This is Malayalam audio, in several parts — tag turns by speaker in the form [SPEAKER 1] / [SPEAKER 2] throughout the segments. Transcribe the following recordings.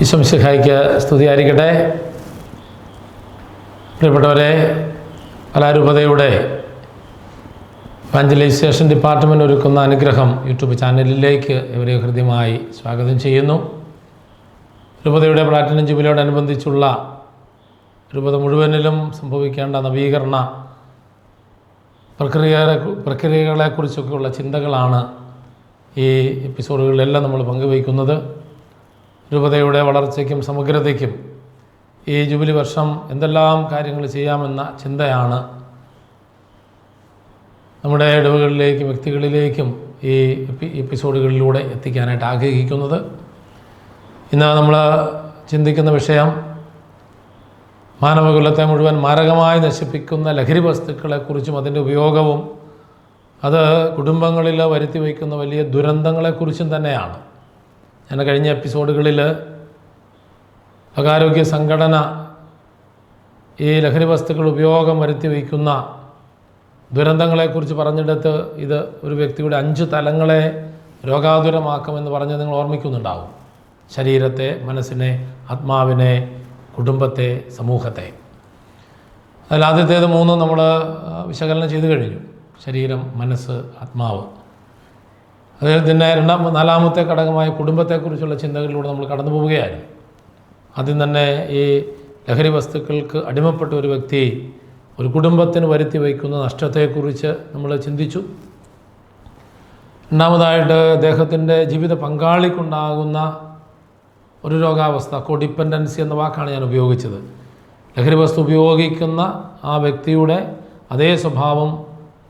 [SPEAKER 1] ഈശോ മിശിഹായ്ക്ക് സ്തുതിയായിരിക്കട്ടെ. പ്രിയപ്പെട്ടവരെ, കലാരൂപതയുടെ ഇവാഞ്ചലൈസേഷൻ ഡിപ്പാർട്ട്മെൻറ്റ് ഒരുക്കുന്ന അനുഗ്രഹം യൂട്യൂബ് ചാനലിലേക്ക് ഇവരെ ഹൃദ്യമായി സ്വാഗതം ചെയ്യുന്നു. രൂപതയുടെ പ്ലാറ്റിനം ജൂബിലിയോടനുബന്ധിച്ചുള്ള രൂപത മുഴുവനിലും സംഭവിക്കേണ്ട നവീകരണ പ്രക്രിയകളെക്കുറിച്ചൊക്കെയുള്ള ചിന്തകളാണ് ഈ എപ്പിസോഡുകളിലെല്ലാം നമ്മൾ പങ്കുവയ്ക്കുന്നത്. രൂപതയുടെ വളർച്ചയ്ക്കും സമഗ്രതയ്ക്കും ഈ ജൂബിലി വർഷം എന്തെല്ലാം കാര്യങ്ങൾ ചെയ്യാമെന്ന ചിന്തയാണ് നമ്മുടെ ഇടവുകളിലേക്കും വ്യക്തികളിലേക്കും ഈ എപ്പിസോഡുകളിലൂടെ എത്തിക്കാനായിട്ട് ആഗ്രഹിക്കുന്നത്. ഇന്ന് നമ്മൾ ചിന്തിക്കുന്ന വിഷയം മാനവകുലത്തെ മുഴുവൻ മാരകമായി നശിപ്പിക്കുന്ന ലഹരി വസ്തുക്കളെക്കുറിച്ചും അതിൻ്റെ ഉപയോഗവും അത് കുടുംബങ്ങളിൽ വരുത്തി വയ്ക്കുന്ന വലിയ ദുരന്തങ്ങളെക്കുറിച്ചും തന്നെയാണ്. ഞാൻ കഴിഞ്ഞ എപ്പിസോഡുകളിൽ ലോകാരോഗ്യ സംഘടന ഈ ലഹരി വസ്തുക്കൾ ഉപയോഗം വരുത്തി വയ്ക്കുന്ന ദുരന്തങ്ങളെക്കുറിച്ച് പറഞ്ഞെടുത്ത് ഇത് ഒരു വ്യക്തിയുടെ 5 തലങ്ങളെ രോഗാതുരമാക്കുമെന്ന് പറഞ്ഞ് നിങ്ങൾ ഓർമ്മിക്കുന്നുണ്ടാവും. ശരീരത്തെ, മനസ്സിനെ, ആത്മാവിനെ, കുടുംബത്തെ, സമൂഹത്തെ. അതിലാദ്യത്തേത് 3 നമ്മൾ വിശകലനം ചെയ്തു കഴിഞ്ഞു. ശരീരം, മനസ്സ്, ആത്മാവ്. അദ്ദേഹത്തിൻ്റെ 4ാമത്തെ ഘടകമായ കുടുംബത്തെക്കുറിച്ചുള്ള ചിന്തകളിലൂടെ നമ്മൾ കടന്നു പോവുകയായിരുന്നു. ആദ്യം തന്നെ ഈ ലഹരി വസ്തുക്കൾക്ക് അടിമപ്പെട്ട ഒരു വ്യക്തി ഒരു കുടുംബത്തിന് വരുത്തി വയ്ക്കുന്ന നഷ്ടത്തെക്കുറിച്ച് നമ്മൾ ചിന്തിച്ചു. രണ്ടാമതായിട്ട് അദ്ദേഹത്തിൻ്റെ ജീവിത പങ്കാളിക്കുണ്ടാകുന്ന ഒരു രോഗാവസ്ഥ, കോഡിപ്പെൻഡൻസി എന്ന വാക്കാണ് ഞാൻ ഉപയോഗിച്ചത്. ലഹരി വസ്തു ഉപയോഗിക്കുന്ന ആ വ്യക്തിയുടെ അതേ സ്വഭാവം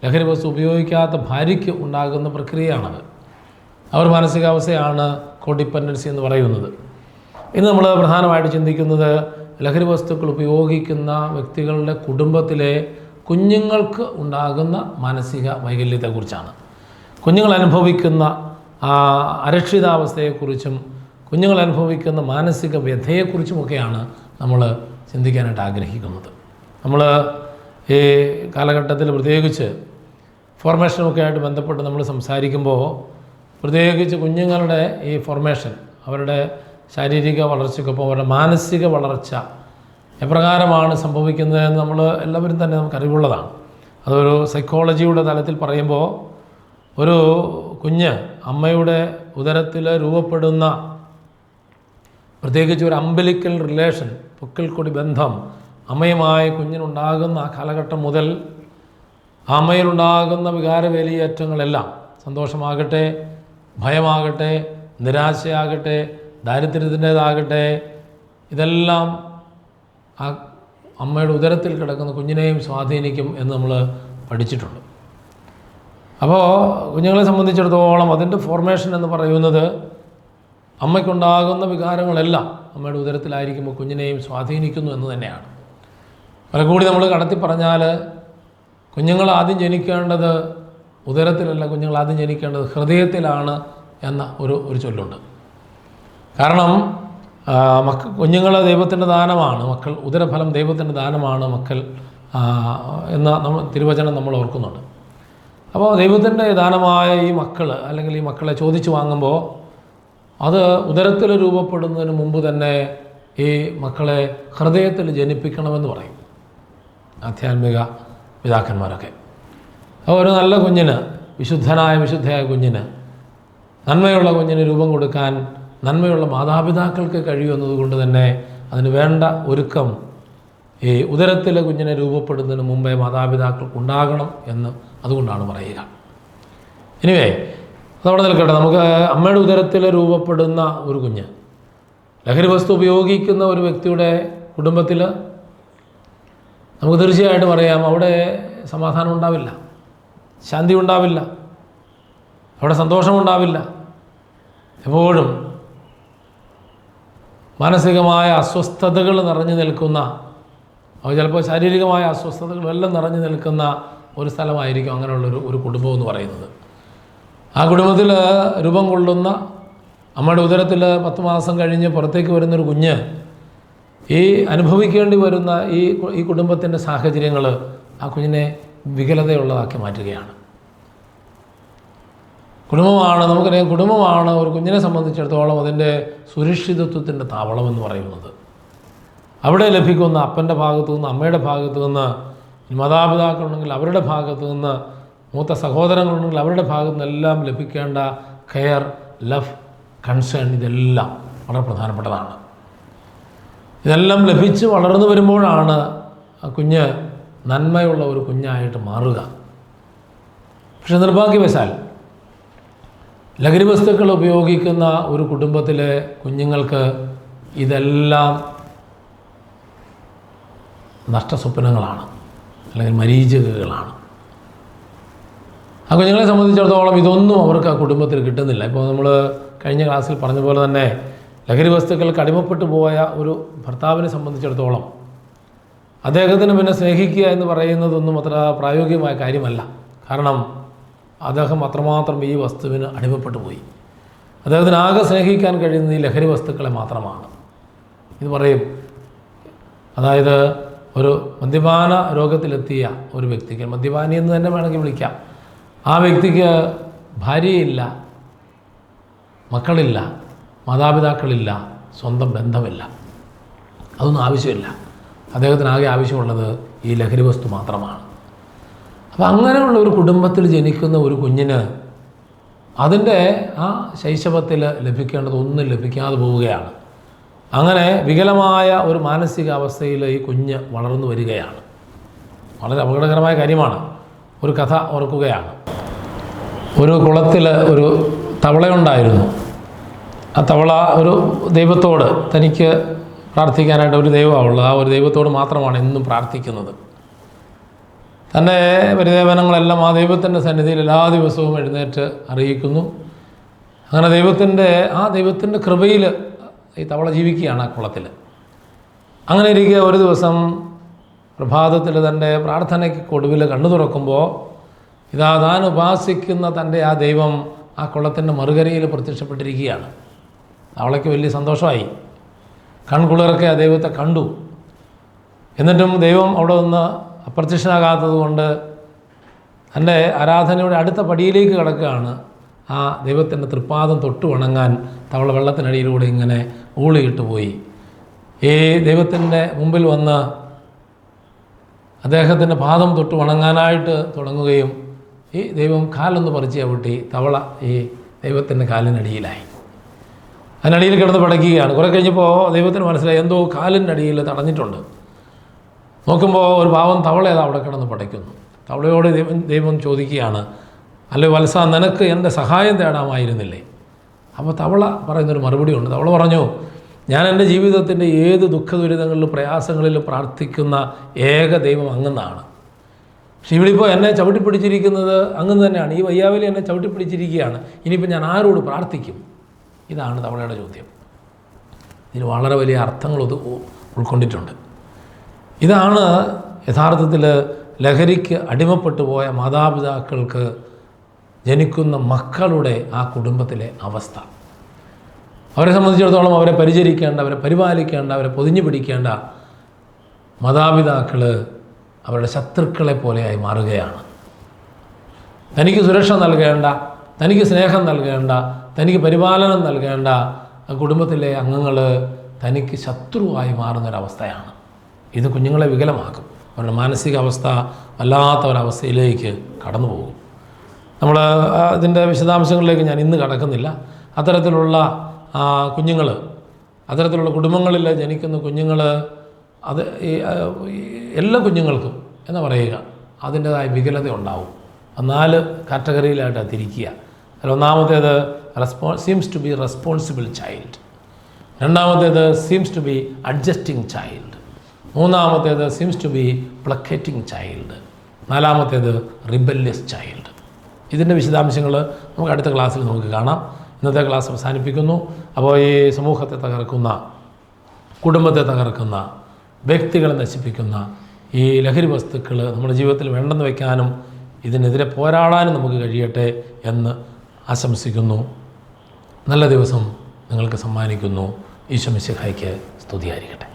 [SPEAKER 1] ലഹരി വസ്തു ഉപയോഗിക്കാത്ത ഭാര്യയ്ക്ക് ഉണ്ടാകുന്ന പ്രക്രിയയാണത്. അവർ മാനസികാവസ്ഥയാണ് കോഡിപ്പെൻഡൻസി എന്ന് പറയുന്നത്. ഇന്ന് നമ്മൾ പ്രധാനമായിട്ട് ചിന്തിക്കുന്നത് ലഹരി വസ്തുക്കൾ ഉപയോഗിക്കുന്ന വ്യക്തികളുടെ കുടുംബത്തിലെ കുഞ്ഞുങ്ങൾക്ക് ഉണ്ടാകുന്ന മാനസിക വൈകല്യത്തെക്കുറിച്ചാണ്. കുഞ്ഞുങ്ങൾ അനുഭവിക്കുന്ന അരക്ഷിതാവസ്ഥയെക്കുറിച്ചും കുഞ്ഞുങ്ങൾ അനുഭവിക്കുന്ന മാനസിക വ്യഥയെക്കുറിച്ചുമൊക്കെയാണ് നമ്മൾ ചിന്തിക്കാനായിട്ട് ആഗ്രഹിക്കുന്നത്. നമ്മൾ ഈ കാലഘട്ടത്തിൽ പ്രത്യേകിച്ച് ഫോർമേഷനൊക്കെ ആയിട്ട് ബന്ധപ്പെട്ട് നമ്മൾ സംസാരിക്കുമ്പോൾ പ്രത്യേകിച്ച് കുഞ്ഞുങ്ങളുടെ ഈ ഫോർമേഷൻ, അവരുടെ ശാരീരിക വളർച്ചയ്ക്കൊപ്പം അവരുടെ മാനസിക വളർച്ച എപ്രകാരമാണ് സംഭവിക്കുന്നതെന്ന് നമ്മൾ എല്ലാവരും തന്നെ നമുക്കറിവുള്ളതാണ്. അതൊരു സൈക്കോളജിയുടെ തലത്തിൽ പറയുമ്പോൾ ഒരു കുഞ്ഞ് അമ്മയുടെ ഉദരത്തിൽ രൂപപ്പെടുന്ന പ്രത്യേകിച്ച് ഒരു അംബലിക്കൽ റിലേഷൻ, പൊക്കിൾക്കൊടി ബന്ധം അമ്മയുമായി കുഞ്ഞിനുണ്ടാകുന്ന ആ കാലഘട്ടം മുതൽ അമ്മയിലുണ്ടാകുന്ന വികാരവേലിയേറ്റങ്ങളെല്ലാം, സന്തോഷമാകട്ടെ, ഭയമാകട്ടെ, നിരാശയാകട്ടെ, ദാരിദ്ര്യത്തിൻ്റേതാകട്ടെ, ഇതെല്ലാം ആ അമ്മയുടെ ഉദരത്തിൽ കിടക്കുന്ന കുഞ്ഞിനെയും സ്വാധീനിക്കും എന്ന് നമ്മൾ പഠിച്ചിട്ടുണ്ട്. അപ്പോൾ കുഞ്ഞുങ്ങളെ സംബന്ധിച്ചിടത്തോളം അതിൻ്റെ ഫോർമേഷൻ എന്ന് പറയുന്നത് അമ്മയ്ക്കുണ്ടാകുന്ന വികാരങ്ങളെല്ലാം അമ്മയുടെ ഉദരത്തിലായിരിക്കുമ്പോൾ കുഞ്ഞിനെയും സ്വാധീനിക്കുന്നു എന്ന് തന്നെയാണ്. പലകൂടി നമ്മൾ കടത്തി പറഞ്ഞാൽ കുഞ്ഞുങ്ങൾ ആദ്യം ജനിക്കേണ്ടത് ഉദരത്തിലല്ല, കുഞ്ഞുങ്ങൾ ആദ്യം ജനിക്കേണ്ടത് ഹൃദയത്തിലാണ് എന്ന ഒരു ചൊല്ലുണ്ട്. കാരണം കുഞ്ഞുങ്ങൾ ദൈവത്തിൻ്റെ ദാനമാണ്, മക്കൾ ഉദരഫലം ദൈവത്തിൻ്റെ ദാനമാണ് മക്കൾ എന്ന തിരുവചനം നമ്മൾ ഓർക്കുന്നുണ്ട്. അപ്പോൾ ദൈവത്തിൻ്റെ ദാനമായ ഈ മക്കൾ, അല്ലെങ്കിൽ ഈ മക്കളെ ചോദിച്ചു വാങ്ങുമ്പോൾ അത് ഉദരത്തിൽ രൂപപ്പെടുന്നതിന് മുമ്പ് തന്നെ ഈ മക്കളെ ഹൃദയത്തിൽ ജനിപ്പിക്കണമെന്ന് പറയും ആധ്യാത്മിക പിതാക്കന്മാരൊക്കെ. അപ്പോൾ ഒരു നല്ല കുഞ്ഞിന്, വിശുദ്ധയായ കുഞ്ഞിന്, നന്മയുള്ള കുഞ്ഞിന് രൂപം കൊടുക്കാൻ നന്മയുള്ള മാതാപിതാക്കൾക്ക് കഴിയുമെന്നതുകൊണ്ട് തന്നെ അതിന് വേണ്ട ഒരുക്കം ഈ ഉദരത്തിലെ കുഞ്ഞിനെ രൂപപ്പെടുന്നതിന് മുമ്പേ മാതാപിതാക്കൾക്ക് ഉണ്ടാകണം എന്ന് അതുകൊണ്ടാണ് പറയുക. എനിവേ, അതവിടെ നിൽക്കട്ടെ. നമുക്ക് അമ്മയുടെ ഉദരത്തിൽ രൂപപ്പെടുന്ന ഒരു കുഞ്ഞ് ലഹരി വസ്തു ഉപയോഗിക്കുന്ന ഒരു വ്യക്തിയുടെ കുടുംബത്തിൽ നമുക്ക് തീർച്ചയായിട്ടും അറിയാം, അവിടെ സമാധാനം ഉണ്ടാവില്ല, ശാന്തി ഉണ്ടാവില്ല, അവിടെ സന്തോഷമുണ്ടാവില്ല. എപ്പോഴും മാനസികമായ അസ്വസ്ഥതകൾ നിറഞ്ഞു നിൽക്കുന്ന, ചിലപ്പോൾ ശാരീരികമായ അസ്വസ്ഥതകളെല്ലാം നിറഞ്ഞു നിൽക്കുന്ന ഒരു സ്ഥലമായിരിക്കും അങ്ങനെയുള്ളൊരു കുടുംബം എന്ന് പറയുന്നത്. ആ കുടുംബത്തിൽ രൂപം കൊള്ളുന്ന അമ്മയുടെ ഉദരത്തിൽ 10 മാസം കഴിഞ്ഞ് പുറത്തേക്ക് വരുന്നൊരു കുഞ്ഞ് ഈ അനുഭവിക്കേണ്ടി വരുന്ന ഈ കുടുംബത്തിൻ്റെ സാഹചര്യങ്ങൾ ആ കുഞ്ഞിനെ വികലതയുള്ളതാക്കി മാറ്റുകയാണ്. കുടുംബമാണ്, നമുക്കറിയാം, കുടുംബമാണ് ഒരു കുഞ്ഞിനെ സംബന്ധിച്ചിടത്തോളം അതിൻ്റെ സുരക്ഷിതത്വത്തിൻ്റെ താവളമെന്ന് പറയുന്നത്. അവിടെ ലഭിക്കുന്ന അപ്പൻ്റെ ഭാഗത്തു നിന്ന്, അമ്മയുടെ ഭാഗത്തു നിന്ന്, മാതാപിതാക്കളുണ്ടെങ്കിൽ അവരുടെ ഭാഗത്തു നിന്ന്, മൂത്ത സഹോദരങ്ങളുണ്ടെങ്കിൽ അവരുടെ ഭാഗത്തു നിന്നെല്ലാം ലഭിക്കേണ്ട കെയർ, ലവ്, കൺസേൺ, ഇതെല്ലാം വളരെ പ്രധാനപ്പെട്ടതാണ്. ഇതെല്ലാം ലഭിച്ച് വളർന്നു വരുമ്പോഴാണ് ആ കുഞ്ഞ് നന്മയുള്ള ഒരു കുഞ്ഞായിട്ട് മാറുക. പക്ഷെ നിർഭാഗ്യവശാൽ ലഹരി വസ്തുക്കൾ ഉപയോഗിക്കുന്ന ഒരു കുടുംബത്തിലെ കുഞ്ഞുങ്ങൾക്ക് ഇതെല്ലാം നഷ്ടസ്വപ്നങ്ങളാണ്, അല്ലെങ്കിൽ മരീചികകളാണ്. ആ കുഞ്ഞുങ്ങളെ സംബന്ധിച്ചിടത്തോളം ഇതൊന്നും അവർക്ക് ആ കുടുംബത്തിൽ കിട്ടുന്നില്ല. ഇപ്പോൾ നമ്മൾ കഴിഞ്ഞ ക്ലാസ്സിൽ പറഞ്ഞ പോലെ തന്നെ ലഹരി വസ്തുക്കൾക്ക് അടിമപ്പെട്ടു പോയ ഒരു ഭർത്താവിനെ സംബന്ധിച്ചിടത്തോളം അദ്ദേഹത്തിന് പിന്നെ സ്നേഹിക്കുക എന്ന് പറയുന്നതൊന്നും അത്ര പ്രായോഗികമായ കാര്യമല്ല. കാരണം അദ്ദേഹം അത്രമാത്രം ഈ വസ്തുവിന് അടിമപ്പെട്ടു പോയി. അദ്ദേഹത്തിന് ആകെ സ്നേഹിക്കാൻ കഴിയുന്ന ഈ ലഹരി വസ്തുക്കളെ മാത്രമാണ്. ഇത് പറയും, അതായത് ഒരു മദ്യപാന രോഗത്തിലെത്തിയ ഒരു വ്യക്തിക്ക്, മദ്യപാനി എന്ന് തന്നെ വേണമെങ്കിൽ വിളിക്കാം, ആ വ്യക്തിക്ക് ഭാര്യയില്ല, മക്കളില്ല, മാതാപിതാക്കളില്ല, സ്വന്തം ബന്ധമില്ല, അതൊന്നും ആവശ്യമില്ല. അദ്ദേഹത്തിന് ആകെ ആവശ്യമുള്ളത് ഈ ലഹരി വസ്തു മാത്രമാണ്. അപ്പോൾ അങ്ങനെയുള്ള ഒരു കുടുംബത്തിൽ ജനിക്കുന്ന ഒരു കുഞ്ഞിന് അതിൻ്റെ ആ ശൈശവത്തിൽ ലഭിക്കേണ്ടതൊന്നും ലഭിക്കാതെ പോവുകയാണ്. അങ്ങനെ വികലമായ ഒരു മാനസികാവസ്ഥയിൽ ഈ കുഞ്ഞ് വളർന്നു വരികയാണ്. വളരെ അപകടകരമായ കാര്യമാണ്. ഒരു കഥ ഓർക്കുകയാണ്. ഒരു കുളത്തിൽ ഒരു തവളയുണ്ടായിരുന്നു. ആ തവള ഒരു ദൈവത്തോട്, തനിക്ക് പ്രാർത്ഥിക്കാനായിട്ട് ഒരു ദൈവമാണുള്ളത്, ആ ഒരു ദൈവത്തോട് മാത്രമാണ് എന്നും പ്രാർത്ഥിക്കുന്നത്. തൻ്റെ പരിദേവനങ്ങളെല്ലാം ആ ദൈവത്തിൻ്റെ സന്നിധിയിൽ എല്ലാ ദിവസവും എഴുന്നേറ്റ് അറിയിക്കുന്നു. അങ്ങനെ ദൈവത്തിൻ്റെ കൃപയിൽ ഈ തവള ജീവിക്കുകയാണ് ആ കുളത്തിൽ. അങ്ങനെ ഇരിക്കെ ഒരു ദിവസം പ്രഭാതത്തിൽ തൻ്റെ പ്രാർത്ഥനയ്ക്ക് ഒടുവിൽ കണ്ണു തുറക്കുമ്പോൾ ഇതാ താൻ ഉപാസിക്കുന്ന തൻ്റെ ആ ദൈവം ആ കുളത്തിൻ്റെ മറുകരയിൽ പ്രത്യക്ഷപ്പെട്ടിരിക്കുകയാണ്. തവളയ്ക്ക് വലിയ സന്തോഷമായി. കൺകുളിറക്കെ ആ ദൈവത്തെ കണ്ടു. എന്നിട്ടും ദൈവം അവിടെ നിന്ന് അപ്രത്യക്ഷനാകാത്തത് കൊണ്ട് തൻ്റെ ആരാധനയുടെ അടുത്ത പടിയിലേക്ക് കിടക്കുകയാണ്. ആ ദൈവത്തിൻ്റെ തൃപ്പാദം തൊട്ട് വണങ്ങാൻ തവള വെള്ളത്തിനടിയിലൂടെ ഇങ്ങനെ ഊളിയിട്ട് പോയി. ഈ ദൈവത്തിൻ്റെ മുമ്പിൽ വന്ന് അദ്ദേഹത്തിൻ്റെ പാദം തൊട്ട് വണങ്ങാനായിട്ട് തുടങ്ങുകയും ഈ ദൈവം കാലൊന്ന് പറിച്ച് ചവിട്ടി തവള ഈ ദൈവത്തിൻ്റെ കാലിനടിയിലായി. അതിനടിയിൽ കിടന്ന് പടയ്ക്കുകയാണ്. കുറേ കഴിഞ്ഞപ്പോൾ ദൈവത്തിന് മനസ്സിലായി എന്തോ കാലിൻ്റെ അടിയിൽ തടഞ്ഞിട്ടുണ്ട്. നോക്കുമ്പോൾ ഒരു പാവം തവള അത് അവിടെ കിടന്ന് പടയ്ക്കുന്നു. തവളയോട് ദൈവം ചോദിക്കുകയാണ്, അല്ലെ വത്സ, നിനക്ക് എൻ്റെ സഹായം തേടാമായിരുന്നില്ലേ? അപ്പോൾ തവള പറയുന്നൊരു മറുപടി ഉണ്ട്. തവള പറഞ്ഞു, ഞാൻ എൻ്റെ ജീവിതത്തിൻ്റെ ഏത് ദുഃഖദുരിതങ്ങളിലും പ്രയാസങ്ങളിലും പ്രാർത്ഥിക്കുന്ന ഏക ദൈവം അങ്ങെന്നാണ്. പക്ഷെ ഇവിടെ ഇപ്പോൾ എന്നെ ചവിട്ടിപ്പിടിച്ചിരിക്കുന്നത് അങ്ങ് തന്നെയാണ്. ഈ വയ്യാവലി എന്നെ ചവിട്ടിപ്പിടിച്ചിരിക്കുകയാണ്. ഇനിയിപ്പോൾ ഞാൻ ആരോട് പ്രാർത്ഥിക്കും? ഇതാണ് തവളയുടെ ചോദ്യം. ഇതിന് വളരെ വലിയ അർത്ഥങ്ങൾ ഉൾക്കൊണ്ടിട്ടുണ്ട്. ഇതാണ് യഥാർത്ഥത്തിൽ ലഹരിക്ക് അടിമപ്പെട്ടു പോയ മാതാപിതാക്കൾക്ക് ജനിക്കുന്ന മക്കളുടെ ആ കുടുംബത്തിലെ അവസ്ഥ. അവരെ സംബന്ധിച്ചിടത്തോളം അവരെ പരിചരിക്കേണ്ട, അവരെ പരിപാലിക്കേണ്ട, അവരെ പൊതിഞ്ഞു പിടിക്കേണ്ട മാതാപിതാക്കൾ അവരുടെ ശത്രുക്കളെ പോലെയായി മാറുകയാണ്. തനിക്ക് സുരക്ഷ നൽകേണ്ട, തനിക്ക് സ്നേഹം നൽകേണ്ട, തനിക്ക് പരിപാലനം നൽകേണ്ട കുടുംബത്തിലെ അംഗങ്ങൾ തനിക്ക് ശത്രുവായി മാറുന്നൊരവസ്ഥയാണ്. ഇത് കുഞ്ഞുങ്ങളെ വികലമാക്കും. അവരുടെ മാനസികാവസ്ഥ വല്ലാത്ത ഒരവസ്ഥയിലേക്ക് കടന്നു പോകും. നമ്മൾ ഇതിൻ്റെ വിശദാംശങ്ങളിലേക്ക് ഞാൻ ഇന്ന് കടക്കുന്നില്ല. അത്തരത്തിലുള്ള കുഞ്ഞുങ്ങൾ, അത്തരത്തിലുള്ള കുടുംബങ്ങളിൽ ജനിക്കുന്ന കുഞ്ഞുങ്ങൾ, അത് എല്ലാ കുഞ്ഞുങ്ങൾക്കും എന്ന് പറയുക അതിൻ്റേതായ വികലത ഉണ്ടാവും. 4 കാറ്റഗറിയിലായിട്ടാണ് തിരിക്കുക. അതിലൊന്നാമത്തേത് seems to be responsible child, രണ്ടാമത്തേത് seems to be adjusting child, മൂന്നാമത്തേത് seems to be placating child, നാലാമത്തേത് റിബല്യസ് ചൈൽഡ്. ഇതിൻ്റെ വിശദാംശങ്ങൾ നമുക്ക് അടുത്ത ക്ലാസ്സിൽ നമുക്ക് കാണാം. ഇന്നത്തെ ക്ലാസ് അവസാനിപ്പിക്കുന്നു. അപ്പോൾ ഈ സമൂഹത്തെ തകർക്കുന്ന, കുടുംബത്തെ തകർക്കുന്ന, വ്യക്തികളെ നശിപ്പിക്കുന്ന ഈ ലഹരി വസ്തുക്കൾ നമ്മുടെ ജീവിതത്തിൽ വേണ്ടെന്ന് വയ്ക്കാനും ഇതിനെതിരെ പോരാടാനും നമുക്ക് കഴിയട്ടെ എന്ന് ആശംസിക്കുന്നു. നല്ല ദിവസം നിങ്ങൾക്ക് സമ്മാനിക്കുന്നു. ഈശോ മിശിഹായ്ക്ക് സ്തുതിയായിരിക്കട്ടെ.